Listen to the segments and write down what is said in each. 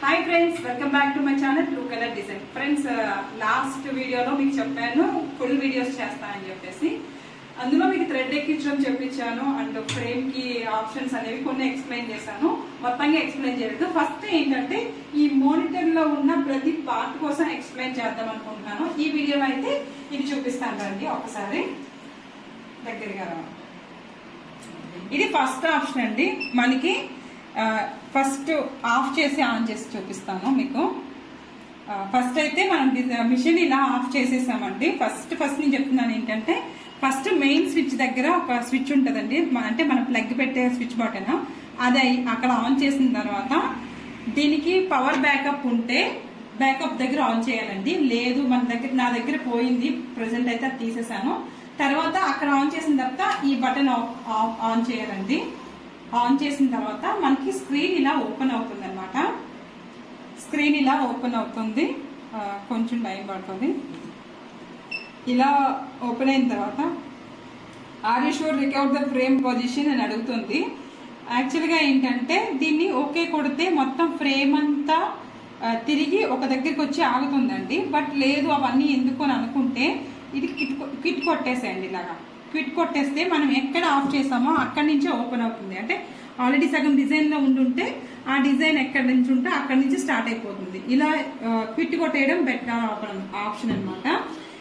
Hi friends, welcome back to my channel blue colour design. Friends, last వీడియోలో మీకు చెప్పాను full videos చేస్తానని చెప్పేసి. అందులో మీకు థ్రెడ్ ఎక్కించడం చెప్పించాను అండ్ ఫ్రేమ్ కి ఆప్షన్స్ అనేవి కొన్ని ఎక్స్ప్లెయిన్ చేశాను. మొత్తంగా ఎక్స్ప్లెయిన్ చేయలేదు. ఫస్ట్ ఏంటంటే ఈ మానిటర్ లో ఉన్న ప్రతి పార్ట్ కోసం ఎక్స్ప్లెయిన్ చేద్దాం అనుకుంటున్నాను. ఈ వీడియోలో అయితే ఇది చూపిస్తాను రండి ఒకసారి దగ్గరగా. ఇది ఫస్ట్ ఆప్షన్ అండి. మనకి ఫస్ట్ ఆఫ్ చేసి ఆన్ చేసి చూపిస్తాను మీకు. ఫస్ట్ అయితే మనం మిషన్ ఇలా ఆఫ్ చేసేసామండి. ఫస్ట్ నేను చెప్తున్నాను ఏంటంటే, ఫస్ట్ మెయిన్ స్విచ్ దగ్గర ఒక స్విచ్ ఉంటుందండి, అంటే మనం ప్లగ్ పెట్టే స్విచ్ బటన్. అది అక్కడ ఆన్ చేసిన తర్వాత దీనికి పవర్ బ్యాకప్ ఉంటే బ్యాకప్ దగ్గర ఆన్ చేయాలండి. లేదు నా దగ్గర పోయింది, ప్రెసెంట్ అయితే అది తీసేసాను. తర్వాత అక్కడ ఆన్ చేసిన తర్వాత ఈ బటన్ ఆన్ చేయాలండి. ఆన్ చేసిన తర్వాత మనకి స్క్రీన్ ఇలా ఓపెన్ అవుతుంది అనమాట. స్క్రీన్ ఇలా ఓపెన్ అవుతుంది, కొంచెం టైం పడుతుంది. ఇలా ఓపెన్ అయిన తర్వాత are you sure recover the frame position అని అడుగుతుంది. యాక్చువల్గా ఏంటంటే దీన్ని ఓకే కొడితే మొత్తం ఫ్రేమ్ అంతా తిరిగి ఒక దగ్గరికి వచ్చి ఆగుతుందండి. బట్ లేదు అవన్నీ ఎందుకు అని అనుకుంటే ఇది కిట్ కొట్టేసేయండి. ఇలాగా క్విట్ కొట్టేస్తే మనం ఎక్కడ ఆఫ్ చేసామో అక్కడి నుంచే ఓపెన్ అవుతుంది. అంటే ఆల్రెడీ సగం డిజైన్ లో ఉండుంటే ఆ డిజైన్ ఎక్కడి నుంచి ఉంటే అక్కడి నుంచి స్టార్ట్ అయిపోతుంది. ఇలా క్విట్ కొట్టేయడం బెటర్ ఆప్షన్ అనమాట.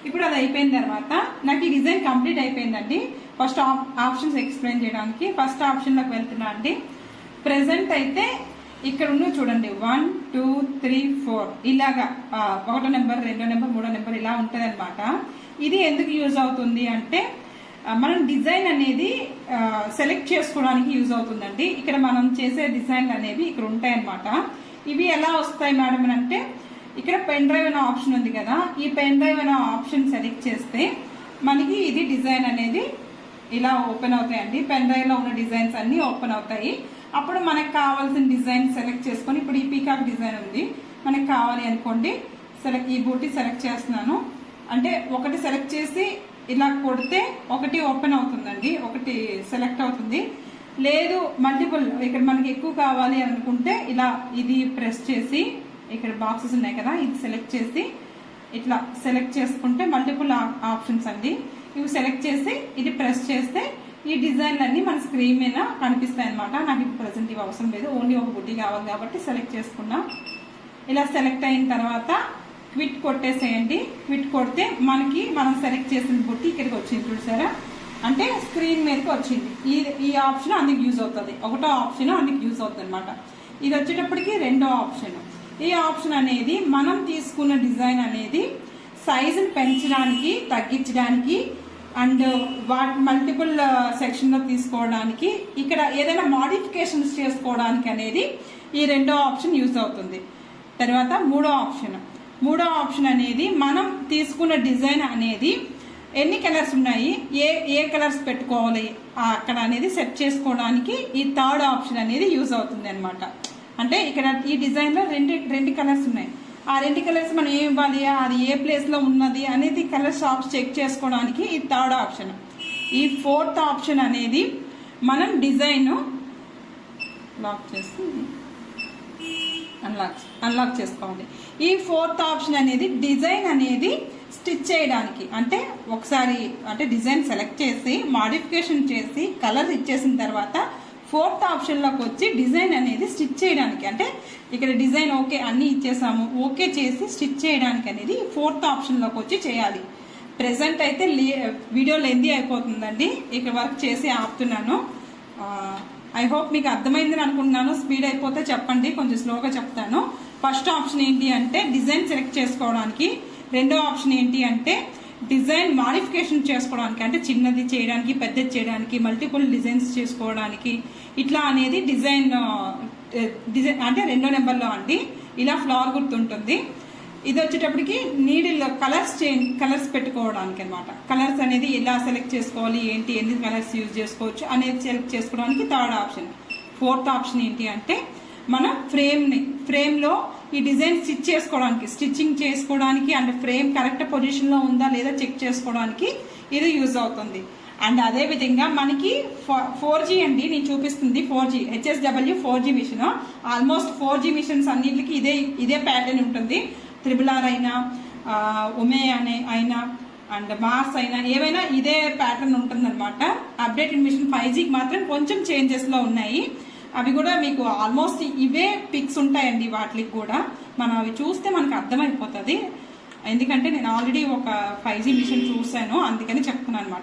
ఇప్పుడు అది అయిపోయిన తర్వాత నాకు ఈ డిజైన్ కంప్లీట్ అయిపోయిందండి. ఫస్ట్ ఆప్షన్స్ ఎక్స్ప్లెయిన్ చేయడానికి ఫస్ట్ ఆప్షన్ లోకి వెళ్తున్నా అండి. ప్రెసెంట్ అయితే ఇక్కడ ఉన్న చూడండి 1 2 3 4 ఇలాగా 1వ నెంబర్ 2వ నెంబర్ 3వ నెంబర్ ఇలా ఉంటది అనమాట. ఇది ఎందుకు యూజ్ అవుతుంది అంటే, మనం డిజైన్ అనేది సెలెక్ట్ చేసుకోవడానికి యూజ్ అవుతుందండి. ఇక్కడ మనం చేసే డిజైన్లు అనేవి ఇక్కడ ఉంటాయి అన్నమాట. ఇవి ఎలా వస్తాయి మేడం అని అంటే, ఇక్కడ పెన్ డ్రైవ్ అనే ఆప్షన్ ఉంది కదా, ఈ పెన్ డ్రైవ్ అనే ఆప్షన్ సెలెక్ట్ చేస్తే మనకి ఇది డిజైన్ అనేది ఇలా ఓపెన్ అవుతాయండి. పెన్ డ్రైవ్ లో ఉన్న డిజైన్స్ అన్ని ఓపెన్ అవుతాయి. అప్పుడు మనకు కావాల్సిన డిజైన్ సెలెక్ట్ చేసుకొని, ఇప్పుడు ఈ పీకాక్ డిజైన్ ఉంది, మనకు కావాలి అనుకోండి, ఈ బూటీ సెలెక్ట్ చేస్తున్నాను. అంటే ఒకటి సెలెక్ట్ చేసి ఇలా కొడితే ఒకటి ఓపెన్ అవుతుందండి, ఒకటి సెలెక్ట్ అవుతుంది. లేదు మల్టిపుల్ ఇక్కడ మనకి ఎక్కువ కావాలి అనుకుంటే ఇలా ఇది ప్రెస్ చేసి, ఇక్కడ బాక్సెస్ ఉన్నాయి కదా, ఇది సెలెక్ట్ చేసి ఇట్లా సెలెక్ట్ చేసుకుంటే మల్టిపుల్ ఆప్షన్స్ అండి. ఇవి సెలెక్ట్ చేసి ఇది ప్రెస్ చేస్తే ఈ డిజైన్లు అన్ని మన స్క్రీన్ మీద కనిపిస్తాయి అనమాట. నాకు ఇప్పుడు ప్రెసెంట్ ఇవి అవసరం లేదు, ఓన్లీ ఒక బుట్టి కావాలి కాబట్టి సెలెక్ట్ చేసుకున్నా. ఇలా సెలెక్ట్ అయిన తర్వాత క్విట్ కొట్టేసేయండి. క్విట్ కొడితే మనకి మనం సెలెక్ట్ చేసిన బుట్టి ఇక్కడికి వచ్చింది చూసారా, అంటే స్క్రీన్ మీదకి వచ్చింది. ఈ ఆప్షన్ అందుకు యూజ్ అవుతుంది. ఒకటో ఆప్షన్ అందుకు యూజ్ అవుతుంది అనమాట. ఇది వచ్చేటప్పటికి రెండో ఆప్షన్. ఈ ఆప్షన్ అనేది మనం తీసుకున్న డిజైన్ అనేది సైజుని పెంచడానికి, తగ్గించడానికి అండ్ మల్టిపుల్ సెక్షన్ లో తీసుకోవడానికి, ఇక్కడ ఏదైనా మోడిఫికేషన్స్ చేసుకోవడానికి అనేది ఈ రెండో ఆప్షన్ యూజ్ అవుతుంది. తర్వాత మూడో ఆప్షన్ అనేది మనం తీసుకున్న డిజైన్ అనేది ఎన్ని కలర్స్ ఉన్నాయి, ఏ కలర్స్ పెట్టుకోవాలి అక్కడ అనేది సెట్ చేసుకోవడానికి ఈ థర్డ్ ఆప్షన్ అనేది యూజ్ అవుతుంది అనమాట. అంటే ఇక్కడ ఈ డిజైన్ లో రెండు కలర్స్ ఉన్నాయి. ఆ రెండు కలర్స్ మనం ఏం ఇవ్వాలి, అది ఏ ప్లేస్ లో ఉన్నది అనేది కలర్ షాప్స్ చెక్ చేసుకోవడానికి ఈ థర్డ్ ఆప్షన్. ఈ ఫోర్త్ ఆప్షన్ అనేది మనం డిజైన్ లాక్ చేసి అన్లాక్ చేసుకోవాలి. ఈ ఫోర్త్ ఆప్షన్ అనేది డిజైన్ అనేది స్టిచ్ చేయడానికి, అంటే ఒకసారి అంటే డిజైన్ సెలెక్ట్ చేసి మాడిఫికేషన్ చేసి కలర్ ఇచ్చేసిన తర్వాత ఫోర్త్ ఆప్షన్లోకి వచ్చి డిజైన్ అనేది స్టిచ్ చేయడానికి, అంటే ఇక్కడ డిజైన్ ఓకే అన్ని ఇచ్చేసాము, ఓకే చేసి స్టిచ్ చేయడానికి అనేది ఫోర్త్ ఆప్షన్లోకి వచ్చి చేయాలి. ప్రెసెంట్ అయితే వీడియో లెందీ అయిపోతుందండి, ఇక్కడ వర్క్ చేసి ఆపుతున్నాను. ఐ హోప్ మీకు అర్థమైందని అనుకుంటున్నాను. స్పీడ్ అయిపోతే చెప్పండి, కొంచెం స్లోగా చెప్తాను. ఫస్ట్ ఆప్షన్ ఏంటి అంటే డిజైన్ సెలెక్ట్ చేసుకోవడానికి. రెండో ఆప్షన్ ఏంటి అంటే డిజైన్ మాడిఫికేషన్ చేసుకోవడానికి, అంటే చిన్నది చేయడానికి, పెద్దది చేయడానికి, మల్టిపుల్ డిజైన్స్ చేసుకోవడానికి, ఇట్లా అనేది డిజైన్ అంటే రెండో నెంబర్లో అండి. ఇలా ఫ్లవర్ గుర్తుంటుంది. ఇది వచ్చేటప్పటికి నీడిల్ కలర్స్ పెట్టుకోవడానికి అనమాట. కలర్స్ అనేది ఎలా సెలెక్ట్ చేసుకోవాలి, ఏంటి, ఎన్ని కలర్స్ యూజ్ చేసుకోవచ్చు అనేది సెలెక్ట్ చేసుకోవడానికి థర్డ్ ఆప్షన్. ఫోర్త్ ఆప్షన్ ఏంటి అంటే మనం ఫ్రేమ్లో ఈ డిజైన్ స్టిచ్చింగ్ చేసుకోవడానికి అండ్ ఫ్రేమ్ కరెక్ట్ పొజిషన్లో ఉందా లేదా చెక్ చేసుకోవడానికి ఇది యూజ్ అవుతుంది. అండ్ అదే విధంగా మనకి 4G అండి, నేను చూపిస్తుంది 4G HSW 4G machine. Almost 4G machines అన్నిటికీ ఇదే ప్యాటర్న్ ఉంటుంది. RRR అయినా ఉమే అయినా అండ్ మాస్ అయినా ఏవైనా ఇదే ప్యాటర్న్ ఉంటుంది అనమాట. అప్డేటెడ్ మిషన్ 5Gకి మాత్రం కొంచెం చేంజెస్ లో ఉన్నాయి. అవి కూడా మీకు ఆల్మోస్ట్ ఇవే పిక్స్ ఉంటాయండి. వాటికి కూడా మనం అవి చూస్తే మనకు అర్థమైపోతుంది. ఎందుకంటే నేను ఆల్రెడీ ఒక 5G మిషన్ చూసాను, అందుకని చెప్తున్నాను అనమాట.